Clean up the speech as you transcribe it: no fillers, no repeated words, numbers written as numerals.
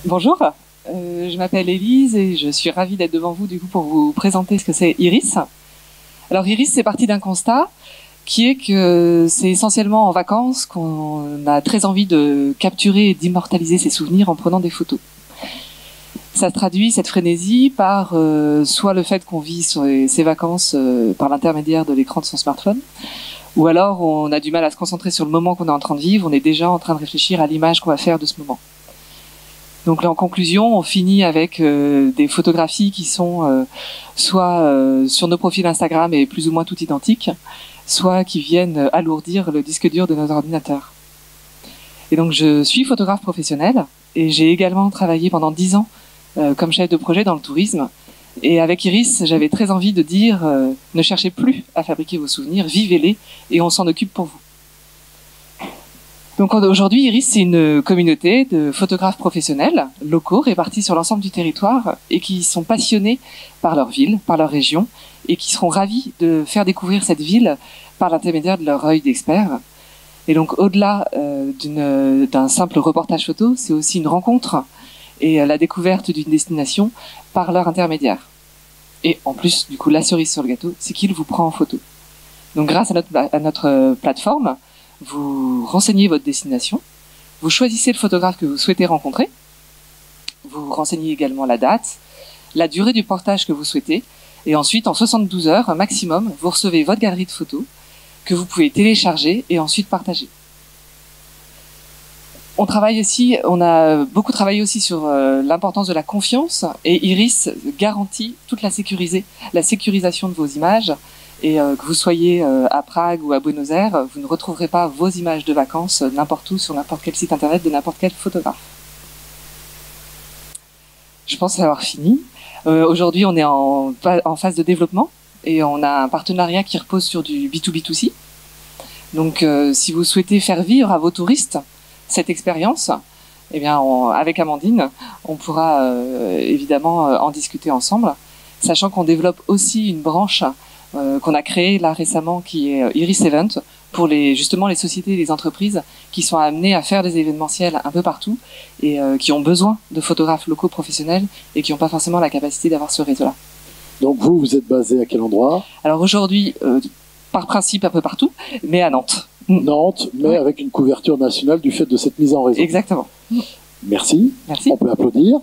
Bonjour, je m'appelle Élise et je suis ravie d'être devant vous du coup pour vous présenter ce que c'est Iris. Alors Iris, c'est parti d'un constat qui est que c'est essentiellement en vacances qu'on a très envie de capturer et d'immortaliser ses souvenirs en prenant des photos. Ça traduit cette frénésie par soit le fait qu'on vit ses vacances par l'intermédiaire de l'écran de son smartphone, ou alors on a du mal à se concentrer sur le moment qu'on est en train de vivre, on est déjà en train de réfléchir à l'image qu'on va faire de ce moment. Donc là, en conclusion, on finit avec des photographies qui sont soit sur nos profils Instagram et plus ou moins toutes identiques, soit qui viennent alourdir le disque dur de nos ordinateurs. Et donc je suis photographe professionnel et j'ai également travaillé pendant 10 ans comme chef de projet dans le tourisme. Et avec Iris, j'avais très envie de dire ne cherchez plus à fabriquer vos souvenirs, vivez-les et on s'en occupe pour vous. Donc aujourd'hui, Iris, c'est une communauté de photographes professionnels locaux répartis sur l'ensemble du territoire et qui sont passionnés par leur ville, par leur région et qui seront ravis de faire découvrir cette ville par l'intermédiaire de leur œil d'expert. Et donc au-delà d'un simple reportage photo, c'est aussi une rencontre et la découverte d'une destination par leur intermédiaire. Et en plus, du coup, la cerise sur le gâteau, c'est qu'il vous prend en photo. Donc grâce à notre plateforme, vous renseignez votre destination, vous choisissez le photographe que vous souhaitez rencontrer, vous renseignez également la date, la durée du portage que vous souhaitez, et ensuite, en 72 heures maximum, vous recevez votre galerie de photos que vous pouvez télécharger et ensuite partager. On a beaucoup travaillé aussi sur l'importance de la confiance, et Iris garantit toute la sécurisation de vos images. Et que vous soyez à Prague ou à Buenos Aires, vous ne retrouverez pas vos images de vacances n'importe où, sur n'importe quel site internet de n'importe quel photographe. Je pense avoir fini. Aujourd'hui, on est en phase de développement et on a un partenariat qui repose sur du B2B2C. Donc, si vous souhaitez faire vivre à vos touristes cette expérience, eh bien, avec Amandine, on pourra évidemment en discuter ensemble, sachant qu'on développe aussi une branche qu'on a créé là récemment, qui est Iris Event, pour justement les sociétés et les entreprises qui sont amenées à faire des événementiels un peu partout et qui ont besoin de photographes locaux professionnels et qui n'ont pas forcément la capacité d'avoir ce réseau-là. Donc vous êtes basé à quel endroit? Alors aujourd'hui, par principe un peu partout, mais à Nantes. Nantes, mais Ouais. avec une couverture nationale du fait de cette mise en réseau. Exactement. Merci. Merci. On peut applaudir.